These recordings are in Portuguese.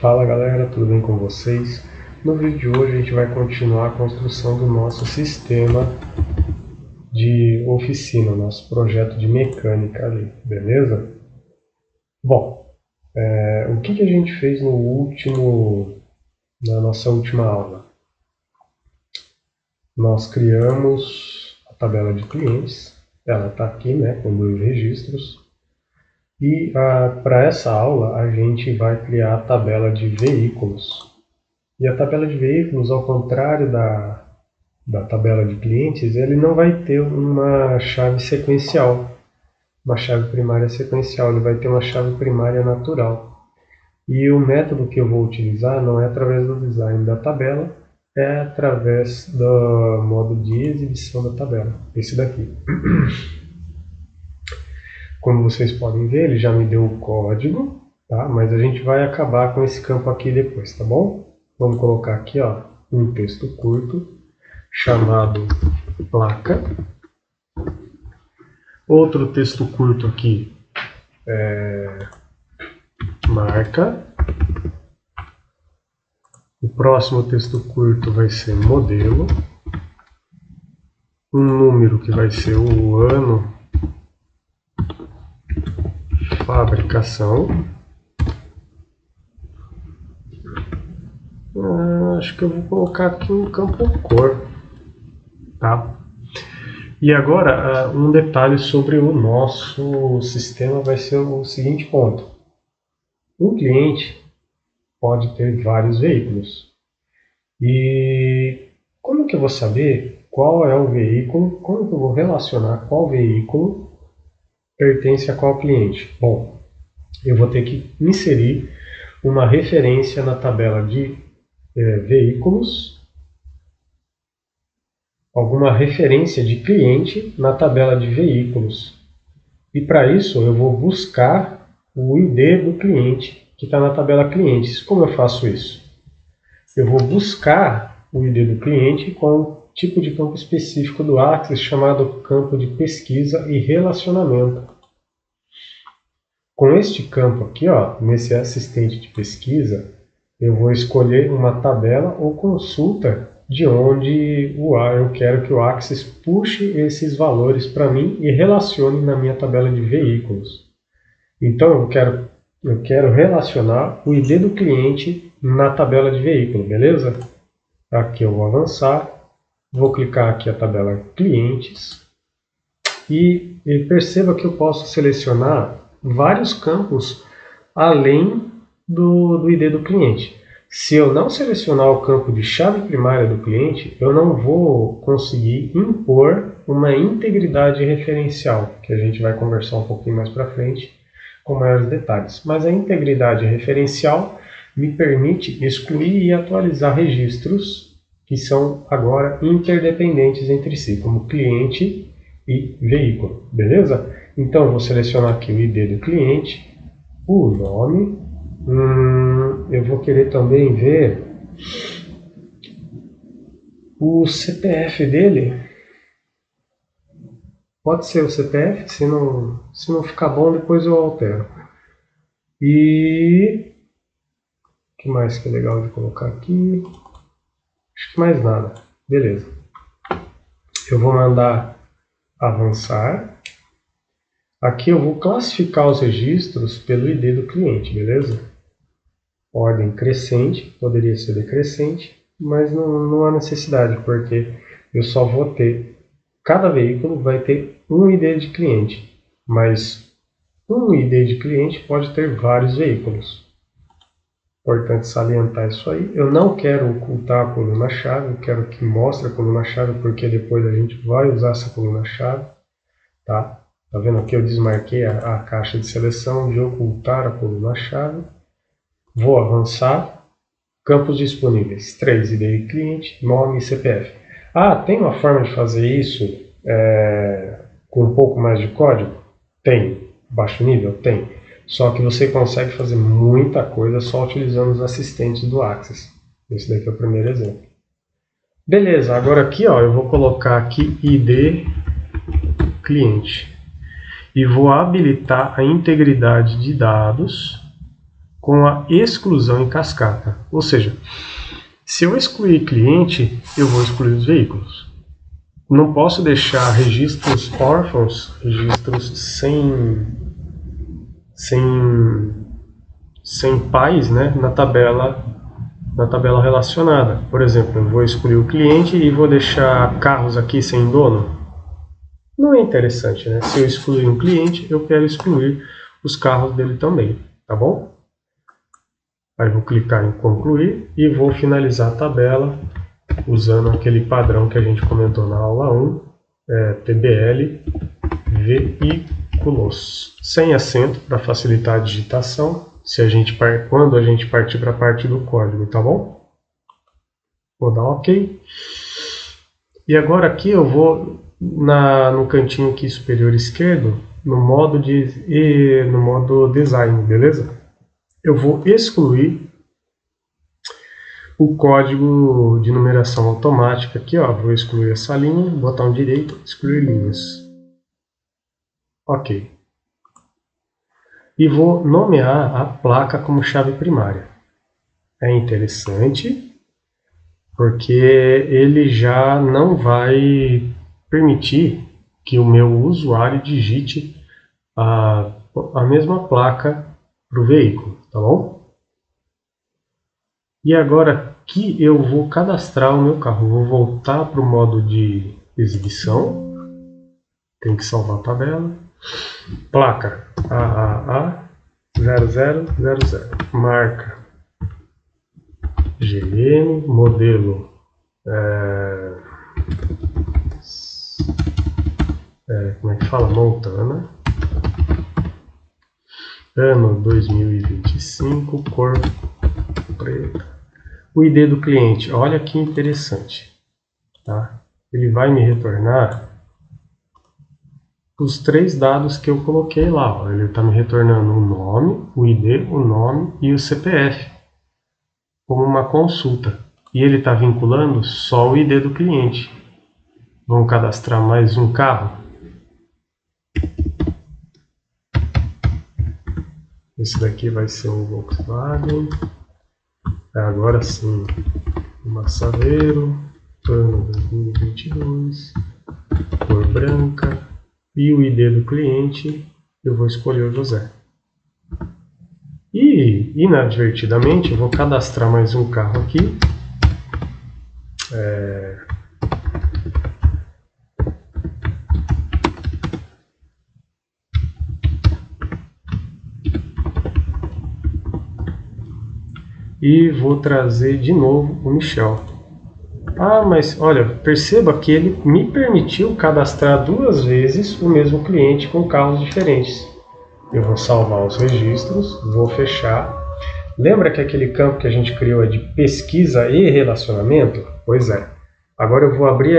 Fala galera, tudo bem com vocês? No vídeo de hoje a gente vai continuar a construção do nosso sistema de oficina, nosso projeto de mecânica ali, beleza? Bom, o que a gente fez na nossa última aula? Nós criamos a tabela de clientes, ela está aqui, né, com 2 registros. E para essa aula a gente vai criar a tabela de veículos. E a tabela de veículos, ao contrário da tabela de clientes, ele não vai ter uma chave sequencial, uma chave primária sequencial, ele vai ter uma chave primária natural. E o método que eu vou utilizar não é através do design da tabela, é através do modo de exibição da tabela, esse daqui. Como vocês podem ver, ele já me deu o código, tá? Mas a gente vai acabar com esse campo aqui depois, tá bom? Vamos colocar aqui, ó, um texto curto chamado placa. Outro texto curto aqui marca. O próximo texto curto vai ser modelo. Um número que vai ser o ano fabricação. Acho que eu vou colocar aqui um campo cor, tá? E agora um detalhe sobre o nosso sistema vai ser o seguinte ponto. Um cliente pode ter vários veículos. E como que eu vou saber qual é o veículo? Como que eu vou relacionar qual veículo pertence a qual cliente? Bom, eu vou ter que inserir uma referência na tabela de veículos, alguma referência de cliente na tabela de veículos. E para isso eu vou buscar o ID do cliente que está na tabela clientes. Como eu faço isso? Eu vou buscar o ID do cliente com um tipo de campo específico do Axis chamado campo de pesquisa e relacionamento. Com este campo aqui, ó, nesse assistente de pesquisa, eu vou escolher uma tabela ou consulta de onde eu quero que o Axis puxe esses valores para mim e relacione na minha tabela de veículos. Então eu quero relacionar o ID do cliente na tabela de veículo, beleza? Aqui eu vou avançar, vou clicar aqui a tabela clientes e perceba que eu posso selecionar vários campos além do ID do cliente. Se eu não selecionar o campo de chave primária do cliente, eu não vou conseguir impor uma integridade referencial, que a gente vai conversar um pouquinho mais para frente com maiores detalhes. Mas a integridade referencial me permite excluir e atualizar registros que são agora interdependentes entre si, como cliente e veículo, beleza? Então eu vou selecionar aqui o ID do cliente, o nome, eu vou querer também ver o CPF dele. Pode ser o CPF, se não ficar bom depois eu altero. E o que mais que é legal de colocar aqui? Acho que mais nada. Beleza. Eu vou mandar avançar. Aqui eu vou classificar os registros pelo ID do cliente, beleza? Ordem crescente, poderia ser decrescente, mas não há necessidade, porque eu só vou ter, cada veículo vai ter um ID de cliente, mas um ID de cliente pode ter vários veículos. Importante salientar isso aí. Eu não quero ocultar a coluna-chave, eu quero que mostre a coluna-chave, porque depois a gente vai usar essa coluna-chave, tá? Tá vendo aqui? Eu desmarquei a caixa de seleção de ocultar a coluna-chave. Vou avançar. Campos disponíveis. 3, ID cliente, nome e CPF. Tem uma forma de fazer isso com um pouco mais de código? Tem. Baixo nível? Tem. Só que você consegue fazer muita coisa só utilizando os assistentes do Axis. Esse daqui é o primeiro exemplo. Beleza, agora aqui ó, eu vou colocar aqui ID cliente. E vou habilitar a integridade de dados com a exclusão em cascata. Ou seja, se eu excluir cliente, eu vou excluir os veículos. Não posso deixar registros órfãos, registros sem pais, né, na tabela relacionada. Por exemplo, eu vou excluir o cliente e vou deixar carros aqui sem dono. Não é interessante, né? Se eu excluir um cliente, eu quero excluir os carros dele também, tá bom? Aí vou clicar em concluir e vou finalizar a tabela usando aquele padrão que a gente comentou na aula 1, TBL veículos, sem acento para facilitar a digitação, quando a gente partir para a parte do código, tá bom? Vou dar OK. E agora aqui eu vou no cantinho aqui superior esquerdo, no modo design, beleza? Eu vou excluir o código de numeração automática aqui, ó. Vou excluir essa linha, botão direito, excluir linhas. OK. E vou nomear a placa como chave primária. É interessante, porque ele já não vai permitir que o meu usuário digite a mesma placa para o veículo, tá bom? E agora aqui eu vou cadastrar o meu carro. Vou voltar para o modo de exibição. Tem que salvar a tabela. Placa AAA 0000. Marca GM. Modelo como é que fala? Montana. Ano 2025. Cor preta. O ID do cliente, olha que interessante, tá? Ele vai me retornar os 3 dados que eu coloquei lá, ó. Ele está me retornando o nome, o ID, o nome e o CPF, como uma consulta. E ele está vinculando só o ID do cliente. Vamos cadastrar mais um carro. Esse daqui vai ser um Volkswagen. Agora sim, uma Saveiro, ano 2022, cor branca, e o ID do cliente, eu vou escolher o José. E, inadvertidamente, eu vou cadastrar mais um carro aqui. E vou trazer de novo o Michel. Ah, mas olha, perceba que ele me permitiu cadastrar 2 vezes o mesmo cliente com carros diferentes. Eu vou salvar os registros, vou fechar. Lembra que aquele campo que a gente criou é de pesquisa e relacionamento? Pois é. Agora eu vou abrir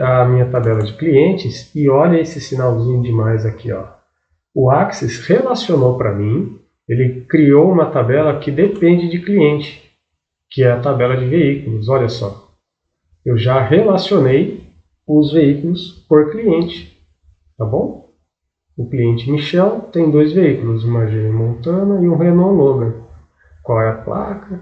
a minha tabela de clientes e olha esse sinalzinho de mais aqui, ó. O Axis relacionou para mim. Ele criou uma tabela que depende de cliente, que é a tabela de veículos. Olha só, eu já relacionei os veículos por cliente, tá bom? O cliente Michel tem 2 veículos, uma GM Montana e um Renault Logan. Qual é a placa?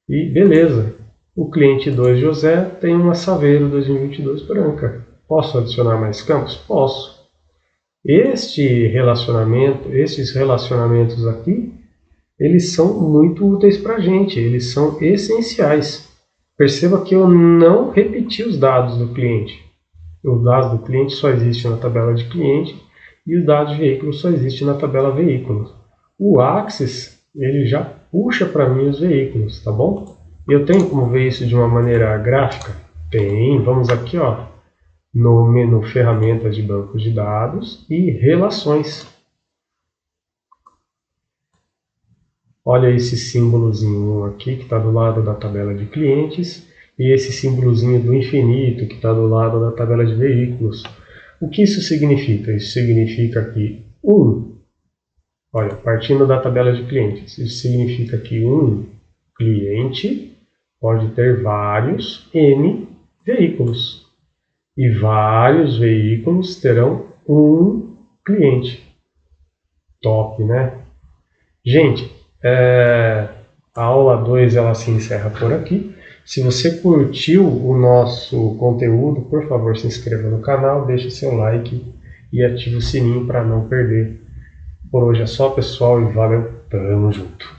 E beleza. O cliente 2 José tem uma Saveiro 2022 branca. Posso adicionar mais campos? Posso. Esses relacionamentos aqui, eles são muito úteis para a gente, eles são essenciais. Perceba que eu não repeti os dados do cliente. Os dados do cliente só existem na tabela de cliente e os dados de veículo só existem na tabela veículos. O Axis, ele já puxa para mim os veículos, tá bom? Eu tenho como ver isso de uma maneira gráfica? Tem. Vamos aqui, ó, no menu Ferramentas de Bancos de Dados e Relações. Olha esse símbolozinho aqui que está do lado da tabela de clientes e esse símbolozinho do infinito que está do lado da tabela de veículos. O que isso significa? Isso significa que olha, partindo da tabela de clientes, isso significa que um cliente pode ter vários N veículos. E vários veículos terão um cliente. Top, né? Gente, A aula 2 ela se encerra por aqui. Se você curtiu o nosso conteúdo, por favor, se inscreva no canal, deixe seu like e ative o sininho para não perder. Por hoje é só, pessoal, e valeu, tamo junto.